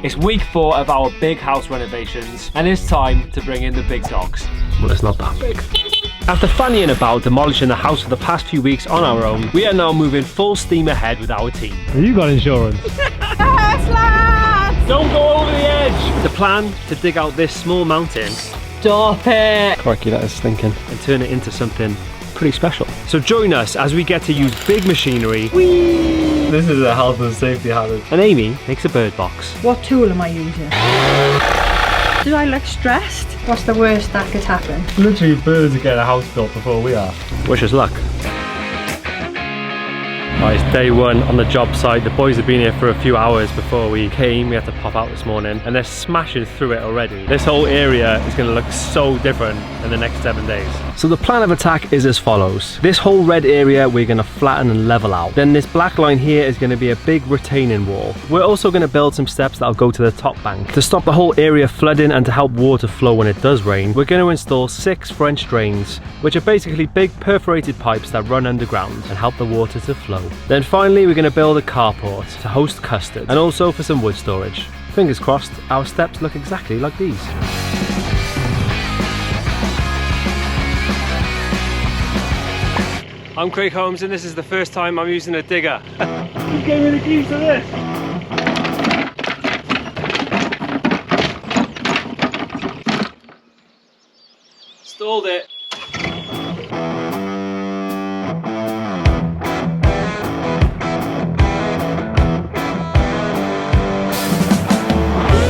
It's week 4 of our big house renovations, and it's time to bring in the big dogs. Well, it's not that big. After fannying about demolishing the house for the past few weeks on our own, we are now moving full steam ahead with our team. You got insurance? Yes, lads! Don't go over the edge! The plan to dig out this small mountain. Stop it! Crikey, that is stinking. And turn it into something pretty special. So join us as we get to use big machinery. Whee! This is a health and safety hazard. And Amy makes a bird box. What tool am I using? Do I look stressed? What's the worst that could happen? Literally birds are getting a house built before we are. Wish us luck. Right, it's day 1 on the job site. The boys have been here for a few hours before we came. We had to pop out this morning and they're smashing through it already. This whole area is going to look so different in the next 7 days. So the plan of attack is as follows. This whole red area we're going to flatten and level out. Then this black line here is going to be a big retaining wall. We're also going to build some steps that'll go to the top bank. To stop the whole area flooding and to help water flow when it does rain, we're going to install 6 French drains, which are basically big perforated pipes that run underground and help the water to flow. Then finally we're going to build a carport to host custard and also for some wood storage. Fingers crossed our steps look exactly like these. I'm Craig Holmes and this is the first time I'm using a digger. Who gave me the keys to this? Stalled it.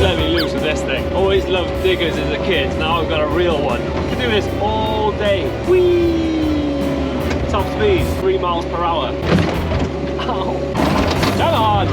Let me loose with this thing. Always loved diggers as a kid, now I've got a real one. I can do this all day. Whee! Top speed, 3 miles per hour. Ow. Come on!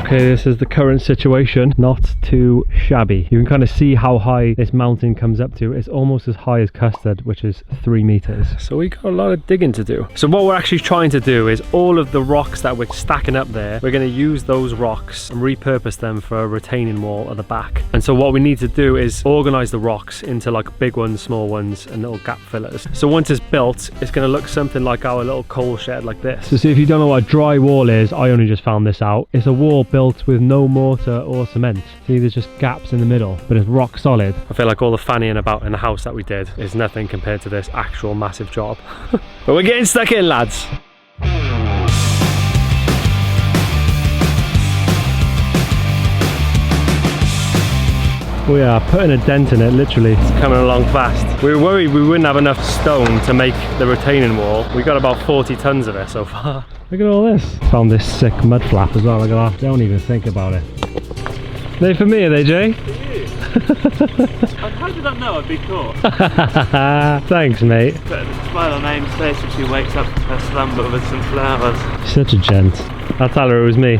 Okay, this is the current situation. Not too shabby. You can kind of see how high this mountain comes up to. It's almost as high as Custard, which is 3 meters. So we got a lot of digging to do. So what we're actually trying to do is all of the rocks that we're stacking up there, we're going to use those rocks and repurpose them for a retaining wall at the back. And so what we need to do is organize the rocks into like big ones, small ones, and little gap fillers. So once it's built, it's going to look something like our little coal shed like this. So see, if you don't know what a dry wall is, I only just found this out. It's a wall built with no mortar or cement. See, there's just gaps in the middle, but it's rock solid. I feel like all the fannying about in the house that we did is nothing compared to this actual massive job. But we're getting stuck in, lads. We are putting a dent in it, literally. It's coming along fast. We were worried we wouldn't have enough stone to make the retaining wall. We got about 40 tons of it so far. Look at all this. Found this sick mud flap as well. Look at that. Don't even think about it. They for me, are they, Jay? For you. How did that know I'd be caught? Thanks, mate. Putting a smile on Amy's face when she wakes up from her slumber with some flowers. Such a gent. I'll tell her it was me.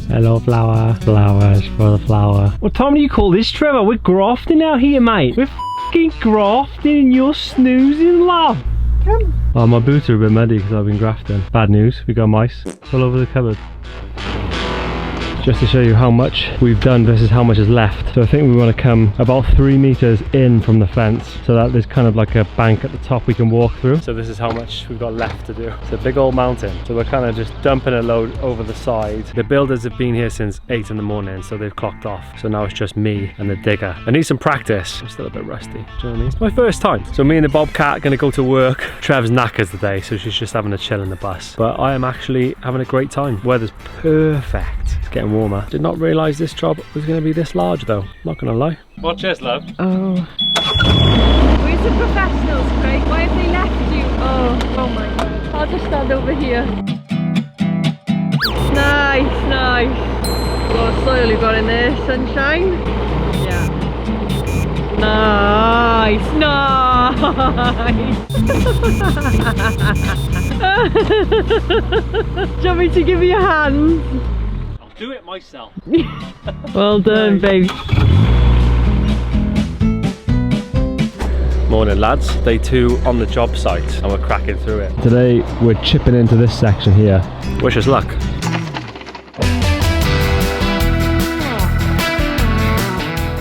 Hello, flower. Flowers for the flower. What time do you call this, Trevor? We're grafting out here, mate. We're f***ing grafting and you're snoozing, love. Come. Oh, my boots are a bit muddy because I've been grafting. Bad news, we got mice all over the cupboard. Just to show you how much we've done versus how much is left. So I think we want to come about 3 meters in from the fence so that there's kind of like a bank at the top we can walk through. So this is how much we've got left to do. It's a big old mountain. So we're kind of just dumping a load over the side. The builders have been here since 8 in the morning, so they've clocked off. So now it's just me and the digger. I need some practice. I'm still a bit rusty. Do you know what I mean? It's my first time. So me and the Bobcat are going to go to work. Trev's knackered today, so she's just having a chill in the bus. But I am actually having a great time. Weather's perfect. It's getting warmer. Did not realise this job was going to be this large though, not going to lie. Watch this, love. Oh. Where's the professionals, Craig? Why have they left you? Oh my god. I'll just stand over here. Nice, nice. What soil you got in there, sunshine? Yeah. Nice, nice. Do you want me to give you a hand? Do it myself. Well done, babe. Morning, lads. Day 2 on the job site and we're cracking through it. Today we're chipping into this section here. Wish us luck.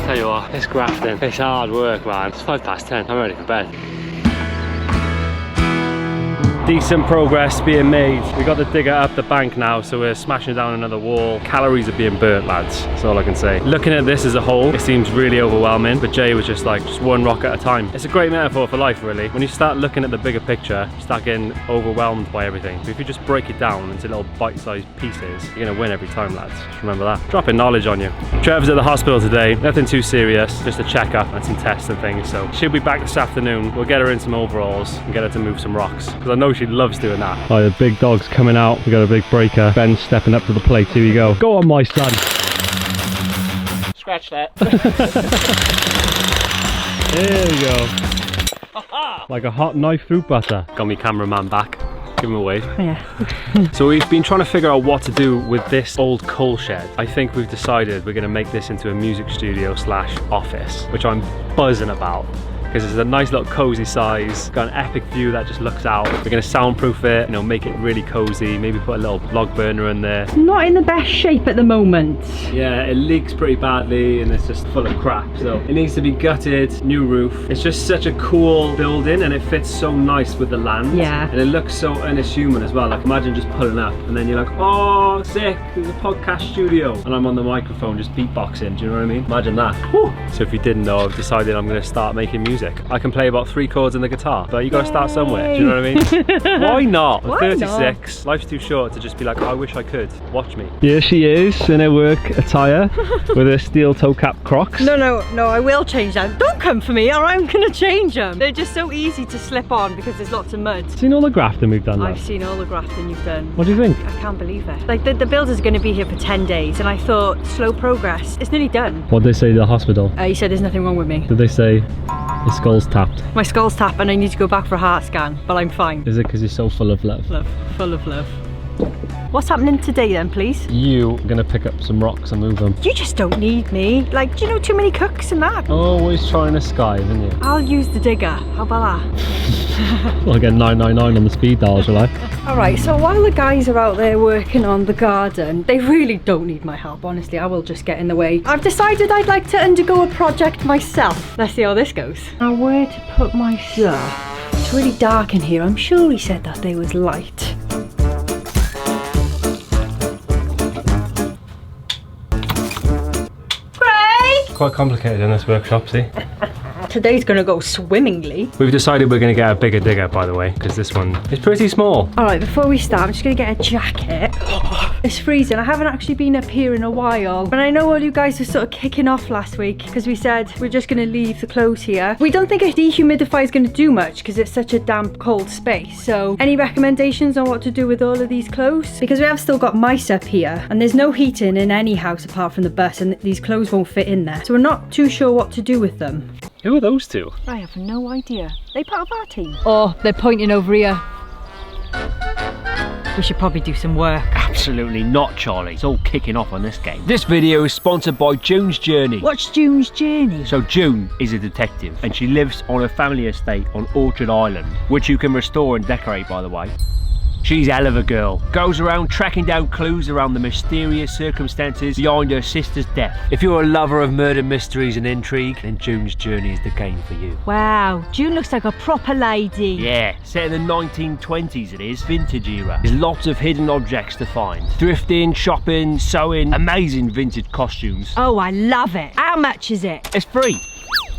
Tell you what, it's grafting. It's hard work, man. It's 10:05. I'm ready for bed. Decent progress being made. We got the digger up the bank now, so we're smashing down another wall. Calories are being burnt, lads. That's all I can say. Looking at this as a whole, it seems really overwhelming, but Jay was just like, just one rock at a time. It's a great metaphor for life, really. When you start looking at the bigger picture, you start getting overwhelmed by everything. But if you just break it down into little bite-sized pieces, you're gonna win every time, lads. Just remember that. Dropping knowledge on you. Trevor's at the hospital today. Nothing too serious, just a checkup and some tests and things. So she'll be back this afternoon. We'll get her in some overalls and get her to move some rocks, because I know she loves doing that. Oh, the big dog's coming out. We got a big breaker. Ben's stepping up to the plate. Here you go. Go on, my son. Scratch that. There we go. Like a hot knife through butter. Got me cameraman back. Give him a wave. Yeah. So we've been trying to figure out what to do with this old coal shed. I think we've decided we're going to make this into a music studio / office, which I'm buzzing about. Because it's a nice little cozy size, got an epic view that just looks out. We're going to soundproof it, you know, make it really cozy, maybe put a little log burner in there. Not in the best shape at the moment. Yeah, it leaks pretty badly and it's just full of crap, so it needs to be gutted, new roof. It's just such a cool building and it fits so nice with the land. Yeah. And it looks so unassuming as well. Like, imagine just pulling up and then you're like, oh, sick, there's a podcast studio. And I'm on the microphone just beatboxing, do you know what I mean? Imagine that. Whew. So if you didn't know, I've decided I'm going to start making music. I can play about 3 chords in the guitar, but you got to start somewhere, do you know what I mean? Why not? I'm 36, life's too short to just be like, oh, I wish I could. Watch me. Here she is in her work attire with her steel toe cap Crocs. No, I will change them. Don't come for me or I'm gonna change them. They're just so easy to slip on because there's lots of mud. Seen all the grafting we've done, love? I've seen all the grafting you've done. What do you think? I can't believe it. Like, the builder's going to be here for 10 days and I thought, slow progress. It's nearly done. What did they say to the hospital? He said there's nothing wrong with me. Did they say your skull's tapped? My skull's tapped and I need to go back for a heart scan, but I'm fine. Is it because you're so full of love? Love, full of love. What's happening today then, please? You are gonna pick up some rocks and move them. You just don't need me. Like, do you know too many cooks and that? Always trying to skive, isn't you? I'll use the digger. How about that? I'll get 999 on the speed dial, shall I? Alright, so while the guys are out there working on the garden, they really don't need my help, honestly. I will just get in the way. I've decided I'd like to undergo a project myself. Let's see how this goes. Now, where to put my stuff? It's really dark in here. I'm sure he said that there was light. Quite complicated in this workshop, see? Today's gonna go swimmingly. We've decided we're gonna get a bigger digger, by the way, because this one is pretty small. Alright, before we start, I'm just gonna get a jacket. It's freezing. I haven't actually been up here in a while. And I know all you guys were sort of kicking off last week because we said we're just gonna leave the clothes here. We don't think a dehumidifier is gonna do much because it's such a damp, cold space. So, any recommendations on what to do with all of these clothes? Because we have still got mice up here and there's no heating in any house apart from the bus and these clothes won't fit in there. So we're not too sure what to do with them. Who are those two? I have no idea. They part of our team? Oh, they're pointing over here. We should probably do some work. Absolutely not, Charlie. It's all kicking off on this game. This video is sponsored by June's Journey. What's June's Journey? So June is a detective and she lives on a family estate on Orchard Island, which you can restore and decorate, by the way. She's a hell of a girl. Goes around tracking down clues around the mysterious circumstances behind her sister's death. If you're a lover of murder mysteries and intrigue, then June's Journey is the game for you. Wow, June looks like a proper lady. Yeah, set in the 1920s it is, vintage era. There's lots of hidden objects to find. Thrifting, shopping, sewing, amazing vintage costumes. Oh, I love it. How much is it? It's free.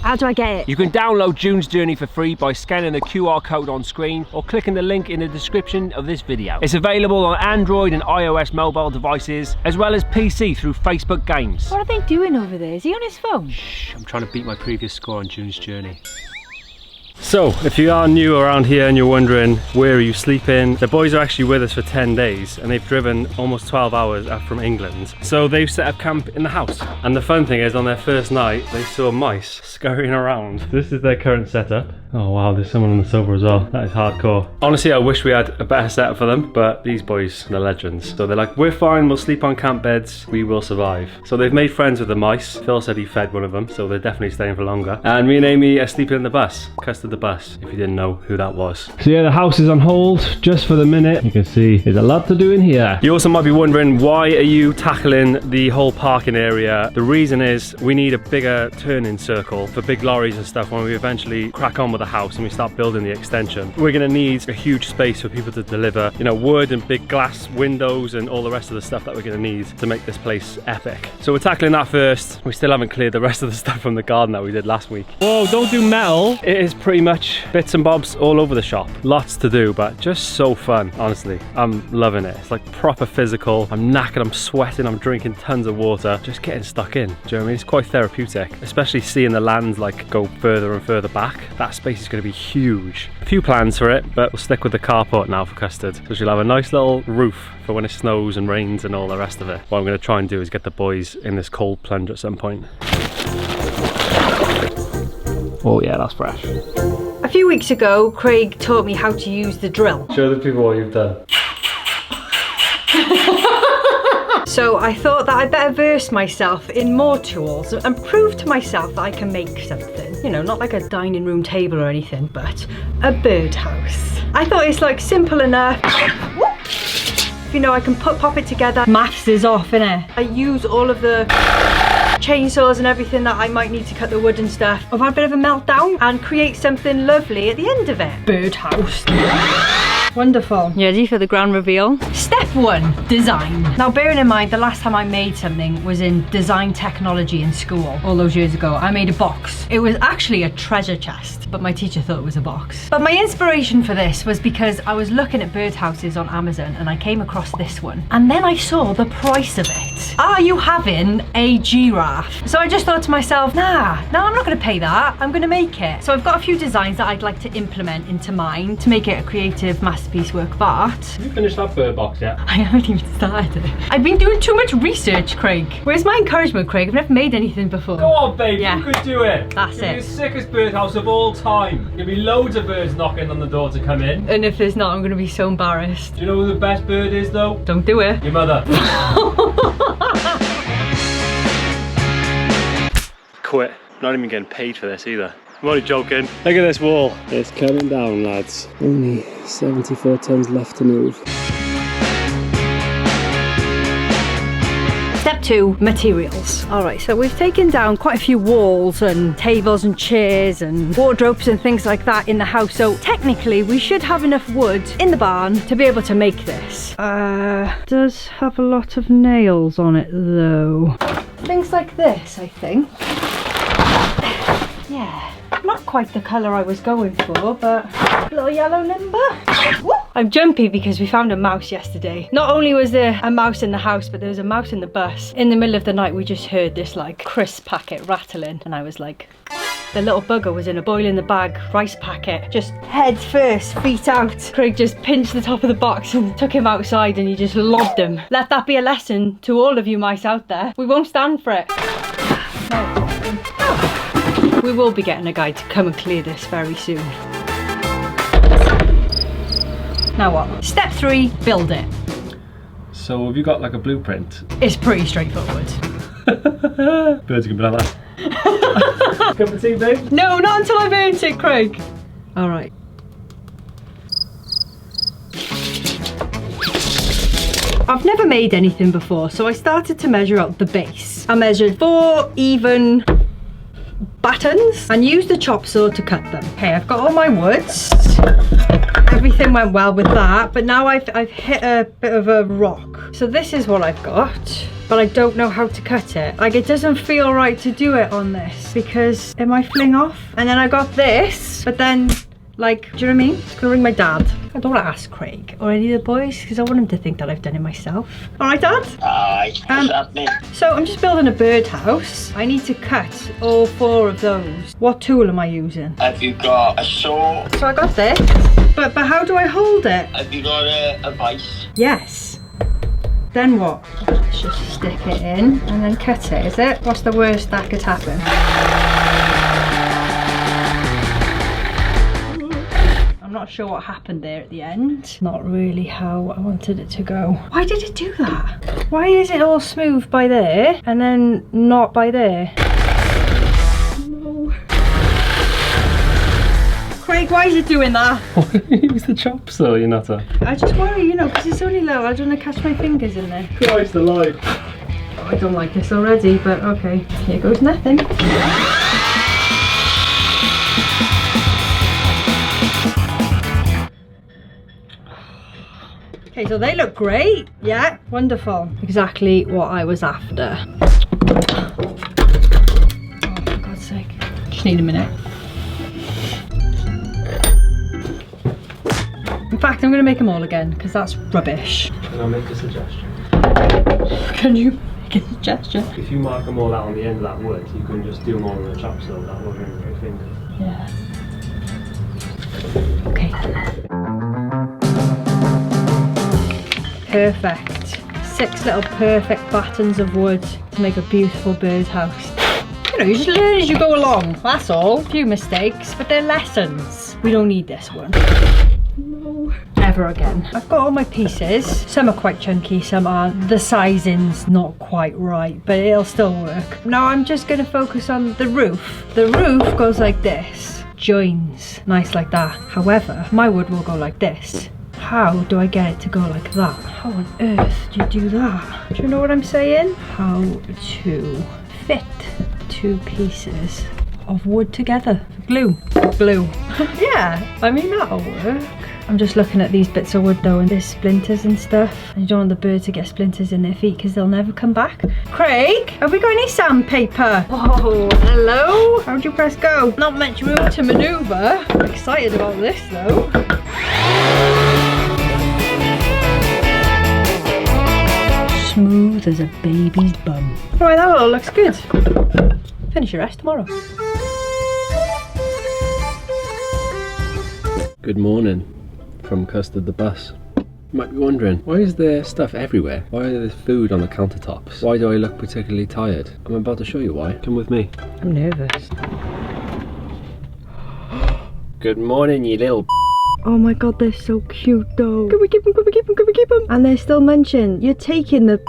How do I get it? You can download June's Journey for free by scanning the QR code on screen or clicking the link in the description of this video. It's available on Android and iOS mobile devices, as well as PC through Facebook Games. What are they doing over there? Is he on his phone? Shh, I'm trying to beat my previous score on June's Journey. So, if you are new around here and you're wondering where are you sleeping, the boys are actually with us for 10 days and they've driven almost 12 hours up from England. So they've set up camp in the house. And the fun thing is, on their first night, they saw mice scurrying around. This is their current setup. Oh wow, there's someone on the sofa as well. That is hardcore. Honestly, I wish we had a better setup for them, but these boys, they're legends. So they're like, we're fine, we'll sleep on camp beds, we will survive. So they've made friends with the mice. Phil said he fed one of them, so they're definitely staying for longer. And me and Amy are sleeping in the bus, custom the bus, if you didn't know who that was. So yeah, the house is on hold just for the minute. You can see there's a lot to do in here. You also might be wondering, why are you tackling the whole parking area? The reason is we need a bigger turning circle for big lorries and stuff when we eventually crack on with the house and we start building the extension. We're going to need a huge space for people to deliver, you know, wood and big glass windows and all the rest of the stuff that we're going to need to make this place epic. So we're tackling that first. We still haven't cleared the rest of the stuff from the garden that we did last week. Whoa, don't do metal. It is pretty much bits and bobs all over the shop. Lots to do, but just so fun, honestly. I'm loving it. It's like proper physical. I'm knackered, I'm sweating, I'm drinking tons of water, just getting stuck in. Do you know what I mean? It's quite therapeutic, especially seeing the land like go further and further back. That space is going to be huge. A few plans for it, but we'll stick with the carport now for Custard. So she'll have a nice little roof for when it snows and rains and all the rest of it. What I'm going to try and do is get the boys in this cold plunge at some point. Oh yeah, that's fresh. A few weeks ago, Craig taught me how to use the drill. Show the people what you've done. So I thought that I'd better verse myself in more tools and prove to myself that I can make something. You know, not like a dining room table or anything, but a birdhouse. I thought it's like simple enough. You know, I can pop it together. Maths is off, innit? I use all of the chainsaws and everything that I might need to cut the wood and stuff. I've had a bit of a meltdown and create something lovely at the end of it. Birdhouse. Wonderful. You ready for the grand reveal? Step 1, design. Now bearing in mind the last time I made something was in design technology in school, all those years ago. I made a box. It was actually a treasure chest, but my teacher thought it was a box. But my inspiration for this was because I was looking at birdhouses on Amazon and I came across this one. And then I saw the price of it. Are you having a giraffe? So I just thought to myself, nah, I'm not gonna pay that. I'm gonna make it. So I've got a few designs that I'd like to implement into mine to make it a creative masterpiece work of art. Have you finished that bird box yet? I haven't even started it. I've been doing too much research, Craig. Where's my encouragement, Craig? I've never made anything before. Go on, babe, Yeah. you could do it. That's It'll be it. the sickest birdhouse of all time. There'll be loads of birds knocking on the door to come in. And if there's not, I'm gonna be so embarrassed. Do you know who the best bird is though? Don't do it. Your mother. Quit. Not even getting paid for this either. I'm only joking. Look at this wall. It's coming down, lads. Only 74 tons left to move. Step 2, materials. All right, so we've taken down quite a few walls and tables and chairs and wardrobes and things like that in the house. So technically we should have enough wood in the barn to be able to make this. Does have a lot of nails on it though. Things like this, I think. Yeah, not quite the colour I was going for, but a little yellow limber. I'm jumpy because we found a mouse yesterday. Not only was there a mouse in the house, but there was a mouse in the bus. In the middle of the night, we just heard this like crisp packet rattling, and I was like, the little bugger was in a boil in the bag rice packet, just head first, feet out. Craig just pinched the top of the box and took him outside and he just lobbed him. Let that be a lesson to all of you mice out there. We won't stand for it. We will be getting a guy to come and clear this very soon. Now what? Step 3, build it. So have you got like a blueprint? It's pretty straightforward. Birds are gonna be like that. Cup of tea, babe? No, not until I've earned it, Craig. All right. I've never made anything before, so I started to measure out the base. I measured 4 even battens and used the chop saw to cut them. Okay, I've got all my woods. Everything went well with that, but now I've hit a bit of a rock. So this is what I've got, but I don't know how to cut it. Like, it doesn't feel right to do it on this because it might fling off. And then I got this, but then, like, do you know what I mean? It's gonna ring my dad. I don't want to ask Craig or any of the boys because I want him to think that I've done it myself. All right, Dad? Aye, what's happening? So I'm just building a birdhouse. I need to cut all 4 of those. What tool am I using? Have you got a saw? So I got this, but how do I hold it? Have you got a vice? Yes. Then what? Let's just stick it in and then cut it, is it? What's the worst that could happen? I'm not sure what happened there at the end. Not really how I wanted it to go. Why did it do that? Why is it all smooth by there and then not by there? No. Craig, why is it doing that? Use the chop saw, you nutter. I just worry, you know, because it's only little. I don't want to catch my fingers in there. Christ alive. Oh, I don't like this already, but okay. Here goes nothing. Okay, so they look great. Yeah, wonderful. Exactly what I was after. Oh, for God's sake. Just need a minute. In fact, I'm going to make them all again, because that's rubbish. Can I make a suggestion? Can you make a suggestion? If you mark them all out on the end of that wood, you can just do them all with a chop saw without rubbing your fingers. Yeah. Okay. Perfect. 6 little perfect battens of wood to make a beautiful birdhouse. You know, you just learn as you go along, that's all. A few mistakes, but they're lessons. We don't need this one. No. Ever again. I've got all my pieces. Some are quite chunky, some aren't. The sizing's not quite right, but it'll still work. Now I'm just going to focus on the roof. The roof goes like this. Joins. Nice like that. However, my wood will go like this. How do I get it to go like that? How on earth do you do that? Do you know what I'm saying? How to fit 2 pieces of wood together. Glue. Glue. Yeah, I mean that'll work. I'm just looking at these bits of wood though, and there's splinters and stuff. And you don't want the bird to get splinters in their feet because they'll never come back. Craig, have we got any sandpaper? Oh, hello. How'd you press go? Not much room to maneuver. I'm excited about this though. Smooth as a baby's bum. Right, that all looks good. Finish your rest tomorrow. Good morning from Custard the bus. You might be wondering, why is there stuff everywhere? Why are there food on the countertops? Why do I look particularly tired? I'm about to show you why. Come with me. I'm nervous. Good morning, you little Oh my god, they're so cute though. Can we keep them? Can we keep them? Can we keep them? And they're still munching. You're taking the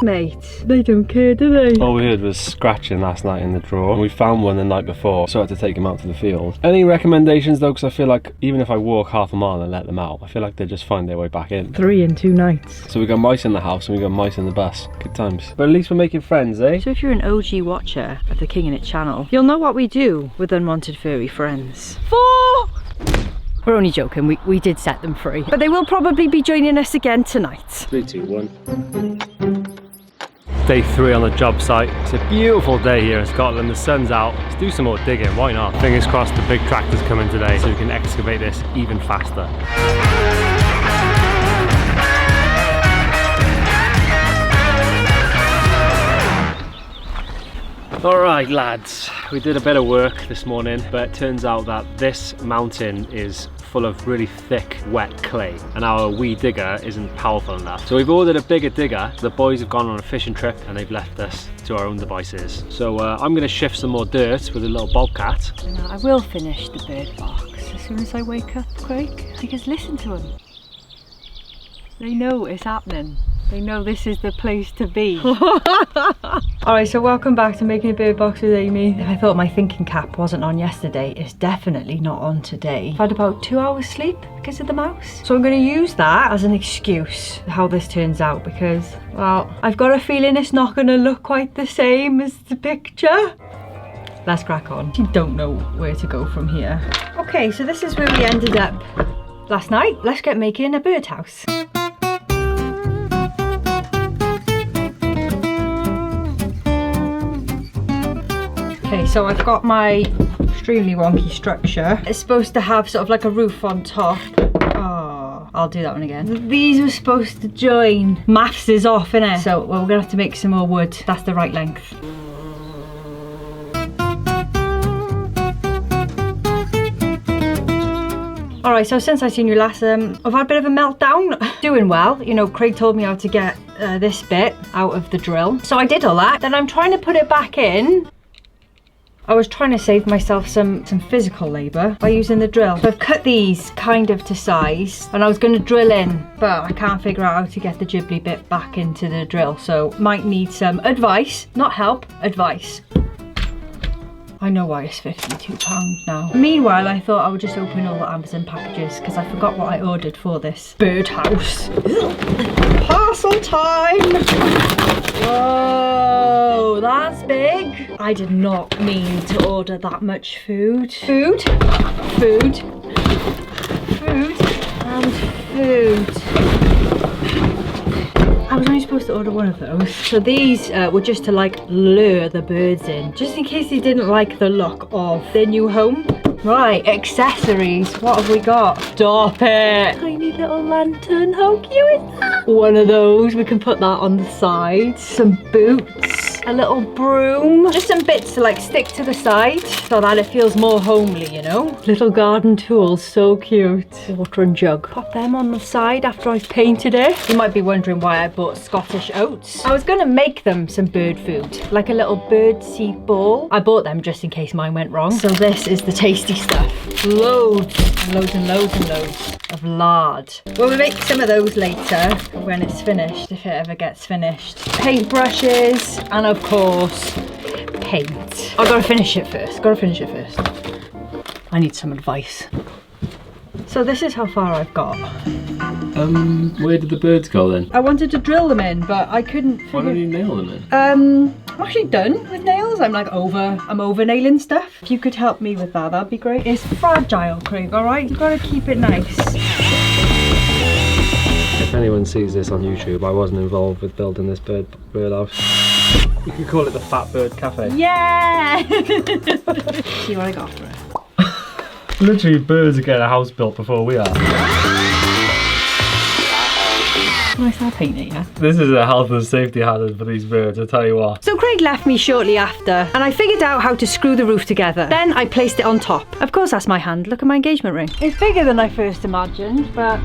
mate. They don't care, do they? All we heard was scratching last night in the drawer. We found one the night before, so I had to take them out to the field. Any recommendations though? Because I feel like even if I walk half a mile and let them out, I feel like they just find their way back in. 3 in 2 nights. So we got mice in the house and we got mice in the bus. Good times. But at least we're making friends, eh? So if you're an OG watcher of the King in It channel, you'll know what we do with unwanted furry friends. 4! We're only joking, we did set them free. But they will probably be joining us again tonight. 3, 2, 1. Day 3 on the job site. It's a beautiful day here in Scotland. The sun's out. Let's do some more digging, why not? Fingers crossed the big tractor's coming today so we can excavate this even faster. Alright lads, we did a bit of work this morning, but it turns out that this mountain is full of really thick, wet clay, and our wee digger isn't powerful enough. So we've ordered a bigger digger. The boys have gone on a fishing trip and they've left us to our own devices. So I'm going to shift some more dirt with a little bobcat. No, I will finish the bird box as soon as I wake up, Craig, because listen to them. They know it's happening. They know this is the place to be. Alright, so welcome back to Making a Bird Box with Amy. I thought my thinking cap wasn't on yesterday. It's definitely not on today. I've had about 2 hours sleep because of the mouse. So I'm going to use that as an excuse how this turns out because, well, I've got a feeling it's not going to look quite the same as the picture. Let's crack on. You don't know where to go from here. Okay, so this is where we ended up last night. Let's get making a birdhouse. Okay, so I've got my extremely wonky structure. It's supposed to have sort of like a roof on top. Oh, I'll do that one again. These were supposed to join. Maths is off, innit? So, well, we're gonna have to make some more wood. That's the right length. Alright, so since I seen you last, I've had a bit of a meltdown. Doing well. You know, Craig told me how to get this bit out of the drill. So I did all that. Then I'm trying to put it back in. I was trying to save myself some physical labour by using the drill. So I've cut these kind of to size and I was going to drill in, but I can't figure out how to get the ghibli bit back into the drill. So might need some advice, not help, advice. I know why it's £52 now. Meanwhile, I thought I would just open all the Amazon packages because I forgot what I ordered for this birdhouse. Parcel time! Whoa, that's big. I did not mean to order that much food. Food, food, food, and food. I was only supposed to order one of those. So these were just to like lure the birds in, just in case they didn't like the look of their new home. Right, accessories. What have we got? Stop it. Tiny little lantern. How cute is that? One of those. We can put that on the side. Some boots. A little broom. Just some bits to like stick to the side so that it feels more homely, you know? Little garden tools. So cute. Watering jug. Pop them on the side after I've painted it. You might be wondering why I bought Scottish oats. I was going to make them some bird food. Like a little bird seed ball. I bought them just in case mine went wrong. So this is the tasty stuff. Loads and loads and loads and loads of lard. We'll make some of those later when it's finished, if it ever gets finished. Paint brushes and of course paint. I've got to finish it first. I need some advice. So this is how far I've got. Where did the birds go then? I wanted to drill them in, but I couldn't figure... Why don't you nail them in? I'm actually done with nails. I'm over nailing stuff. If you could help me with that, that'd be great. It's fragile, Craig, alright? You've got to keep it nice. If anyone sees this on YouTube, I wasn't involved with building this birdhouse. You could call it the Fat Bird Cafe. Yeah! See what I got for it. Literally, birds are getting a house built before we are. Can I start painting it, yeah? This is a health and safety hazard for these birds, I tell you what. So Craig left me shortly after, and I figured out how to screw the roof together. Then I placed it on top. Of course, that's my hand. Look at my engagement ring. It's bigger than I first imagined, but...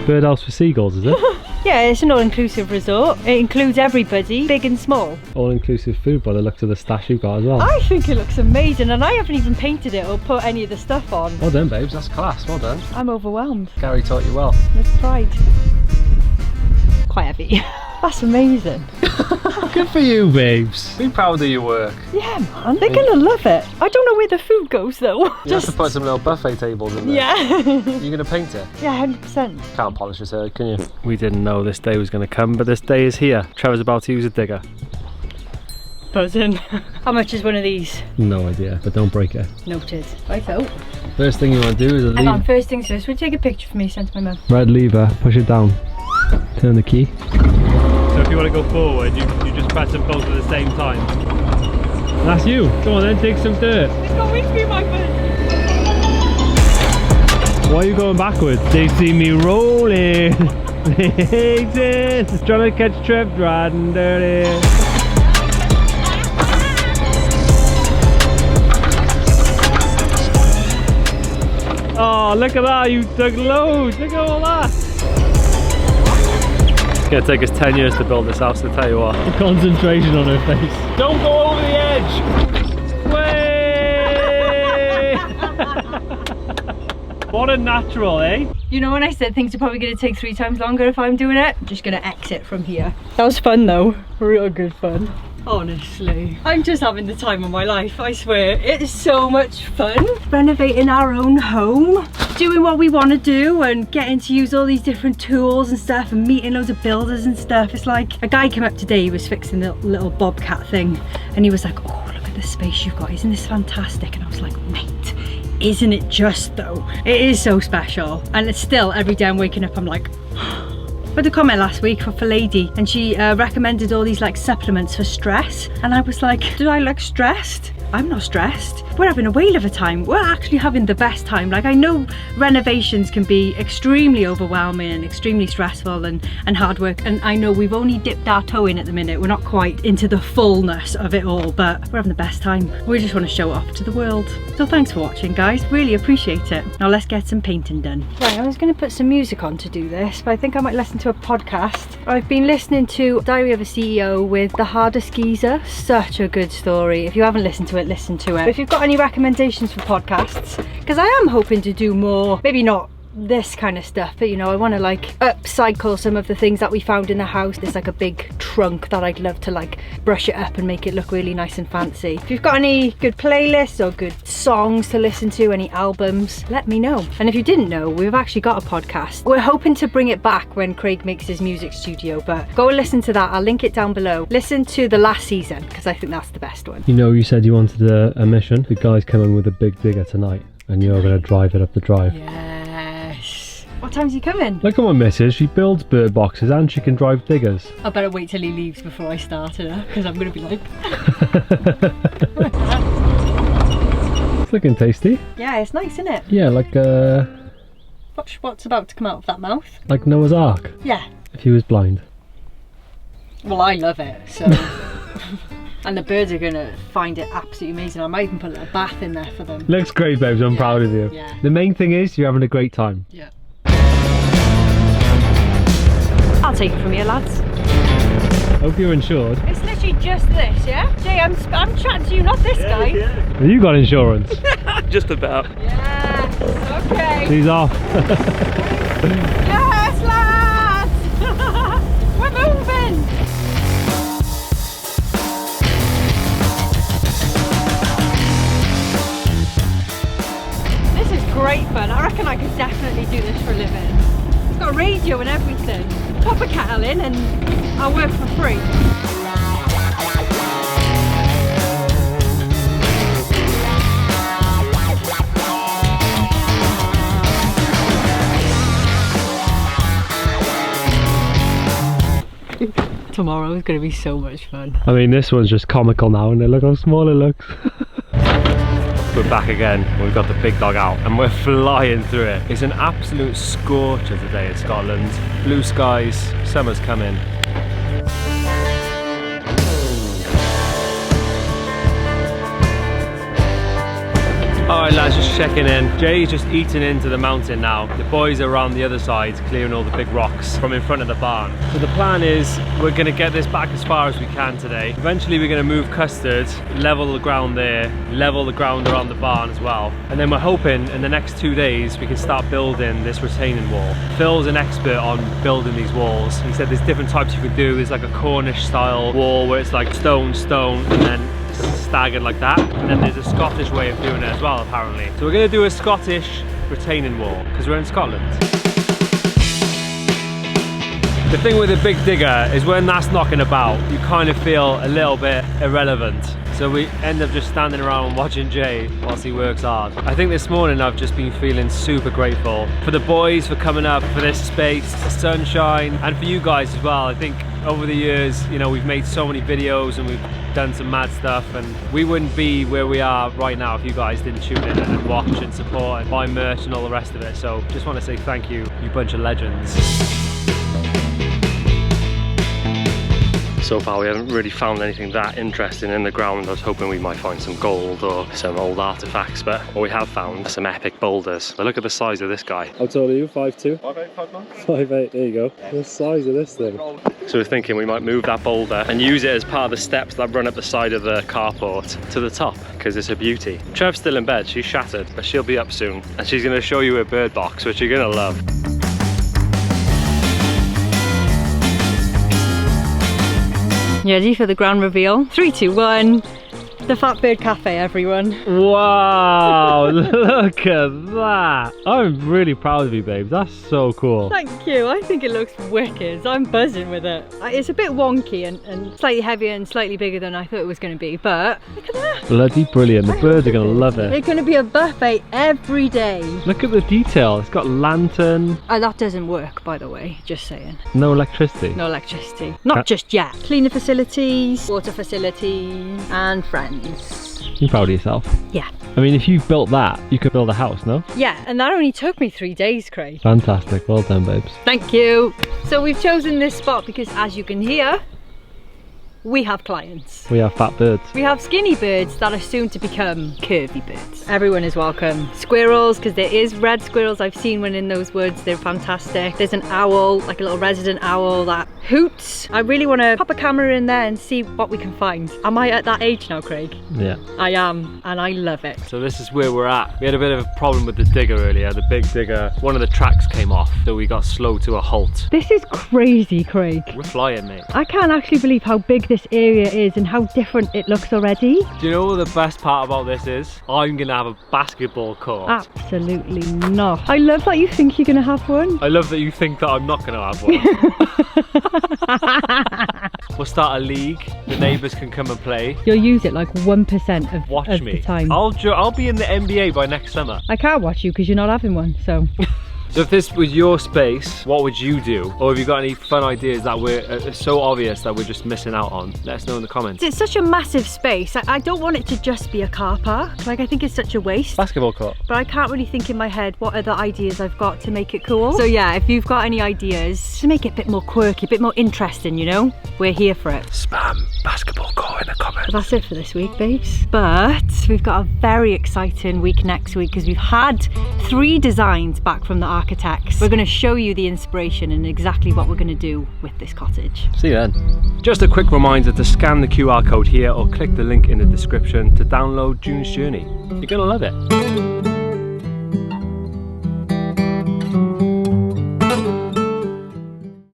Birdhouse for seagulls, is it? Yeah, it's an all-inclusive resort. It includes everybody, big and small. All-inclusive food by the looks of the stash you've got as well. I think it looks amazing, and I haven't even painted it or put any of the stuff on. Well done, babes, that's class, well done. I'm overwhelmed. Gary taught you well. With pride. Quite heavy. That's amazing. Good for you, babes. Be proud of your work. Yeah, man. They're gonna love it. I don't know where the food goes though. You have to put some little buffet tables in there. Yeah. You're gonna paint it? Yeah, 100%. Can't polish his hair, can you? We didn't know this day was gonna come, but this day is here. Trevor's about to use a digger. Buzzing. How much is one of these? No idea, but don't break it. Noted. Right, so. First thing you want to do is a Hang on, lever. first things first. We'll take a picture for me, send to my mum. Red lever, push it down. Turn the key. So if you want to go forward, you just press them both at the same time. That's you. Go on then, take some dirt. It's going to be my butt. Why are you going backwards? They see me rolling. Exist. Trying to catch Trev riding dirty. Oh, look at that. You took loads. Look at all that. It's gonna take us 10 years to build this house, I tell you what. The concentration on her face. Don't go over the edge! Way! What a natural, eh? You know when I said things are probably going to take 3 times longer if I'm doing it? I'm just going to exit from here. That was fun though. Real good fun. Honestly. I'm just having the time of my life, I swear. It is so much fun. Renovating our own home. Doing what we want to do and getting to use all these different tools and stuff and meeting loads of builders and stuff. It's like a guy came up today, he was fixing the little bobcat thing and he was like, oh, look at the space you've got. Isn't this fantastic? And I was like, mate, isn't it just though? It is so special. And it's still, every day I'm waking up, I'm like, I had a comment last week for Lady and she recommended all these like supplements for stress and I was like, do I look stressed? I'm not stressed. We're having a whale of a time. We're actually having the best time. Like I know renovations can be extremely overwhelming and extremely stressful and hard work and I know we've only dipped our toe in at the minute. We're not quite into the fullness of it all, but we're having the best time. We just want to show it off to the world. So thanks for watching guys, really appreciate it. Now let's get some painting done. Right, I was going to put some music on to do this, but I think I might listen to a podcast. I've been listening to Diary of a CEO with The Hardest Geezer. Such a good story. If you haven't listened to it, listen to it. But if you've got any recommendations for podcasts, because I am hoping to do more, maybe not this kind of stuff, but you know, I want to like upcycle some of the things that we found in the house. There's like a big trunk that I'd love to like brush it up and make it look really nice and fancy. If you've got any good playlists or good songs to listen to, any albums, let me know. And if you didn't know, we've actually got a podcast. We're hoping to bring it back when Craig makes his music studio, but go and listen to that. I'll link it down below. Listen to the last season because I think that's the best one. You know, you said you wanted a mission. The guy's coming with a big digger tonight and you're going to drive it up the drive. Yes. What time's he coming? Look at my missus, she builds bird boxes and she can drive diggers. I better wait till he leaves before I start it, because I'm going to be like... It's looking tasty. Yeah, it's nice, isn't it? Yeah, like What's about to come out of that mouth? like Noah's Ark, Yeah. if he was blind. Well, I love it, so... And the birds are going to find it absolutely amazing. I might even put a little bath in there for them. Looks great, babes, I'm proud of you. Yeah. The main thing is you're having a great time. Yeah. I'll take it from here, lads. Hope you're insured. It's literally just this, yeah? Jay, I'm chatting to you, not this guy. Have you got insurance? Just about. Yes, okay. She's off. Yes, lads! We're moving! This is great fun. I reckon I could definitely do this for a living. It's got a radio and everything. Pop a kettle in and I'll work for free. Tomorrow is going to be so much fun. I mean, this one's just comical now, and look how small it looks. We're back again. We've got the big dog out and we're flying through it. It's an absolute scorcher today in Scotland. Blue skies, summer's coming. Alright lads, just checking in. Jay's just eating into the mountain now. The boys are around the other side clearing all the big rocks from in front of the barn. So the plan is we're going to get this back as far as we can today. Eventually we're going to move Custard, level the ground there, level the ground around the barn as well. And then we're hoping in the next 2 days we can start building this retaining wall. Phil's an expert on building these walls. He said there's different types you could do. There's like a Cornish style wall where it's like stone, and then staggered like that, and then there's a Scottish way of doing it as well apparently. So we're going to do a Scottish retaining wall because we're in Scotland. The thing with a big digger is when that's knocking about you kind of feel a little bit irrelevant, so we end up just standing around watching Jay whilst he works hard. I think this morning I've just been feeling super grateful for the boys for coming up, for this space, the sunshine, and for you guys as well. I think over the years, you know, we've made so many videos and we've done some mad stuff, and we wouldn't be where we are right now if you guys didn't tune in and watch and support and buy merch and all the rest of it. So just want to say thank you, you bunch of legends. So far we haven't really found anything that interesting in the ground. I was hoping we might find some gold or some old artifacts, but what we have found are some epic boulders. But look at the size of this guy. How tall are you? 5'2"? 5'8", 5'9". 5'8", there you go. The size of this thing. So we're thinking we might move that boulder and use it as part of the steps that run up the side of the carport to the top, because it's a beauty. Trev's still in bed, she's shattered, but she'll be up soon. And she's gonna show you her bird box, which you're gonna love. You ready for the grand reveal? 3, 2, 1. The Fat Bird Cafe, everyone. Wow, look at that. I'm really proud of you, babes. That's so cool. Thank you. I think it looks wicked. I'm buzzing with it. It's a bit wonky and slightly heavier and slightly bigger than I thought it was going to be, but look at that. Bloody brilliant. The birds are going to love it. It's going to be a buffet every day. Look at the detail. It's got lantern. That doesn't work, by the way, just saying. No electricity. No electricity. Not just yet. Cleaner facilities, water facilities, and friends. You're proud of yourself? Yeah. I mean, if you built that, you could build a house, no? Yeah, and that only took me 3 days, Craig. Fantastic. Well done, babes. Thank you. So we've chosen this spot because, as you can hear, we have clients. We have fat birds. We have skinny birds that are soon to become curvy birds. Everyone is welcome. Squirrels, because there is red squirrels. I've seen one in those woods. They're fantastic. There's an owl, like a little resident owl that hoots. I really want to pop a camera in there and see what we can find. Am I at that age now, Craig? Yeah. I am, and I love it. So this is where we're at. We had a bit of a problem with the digger earlier. The big digger, one of the tracks came off, so we got slowed to a halt. This is crazy, Craig. We're flying, mate. I can't actually believe how big this area is and how different it looks already. Do you know what the best part about this is? I'm gonna have a basketball court. Absolutely not. I love that you think you're gonna have one. I love that you think that I'm not gonna have one. We'll start a league. The neighbours can come and play. You'll use it like 1% of, Watch of me. the time. I'll be in the NBA by next summer. I can't watch you because you're not having one, so. So if this was your space, what would you do? Or have you got any fun ideas that are so obvious that we're just missing out on? Let us know in the comments. It's such a massive space. I don't want it to just be a car park. Like, I think it's such a waste. Basketball court. But I can't really think in my head what other ideas I've got to make it cool. So yeah, if you've got any ideas to make it a bit more quirky, a bit more interesting, you know, we're here for it. Spam basketball court in the comments. But that's it for this week, babes. But we've got a very exciting week next week because we've had 3 designs back from the architects. We're going to show you the inspiration and exactly what we're going to do with this cottage. See you then. Just a quick reminder to scan the QR code here or click the link in the description to download June's Journey. You're going to love it.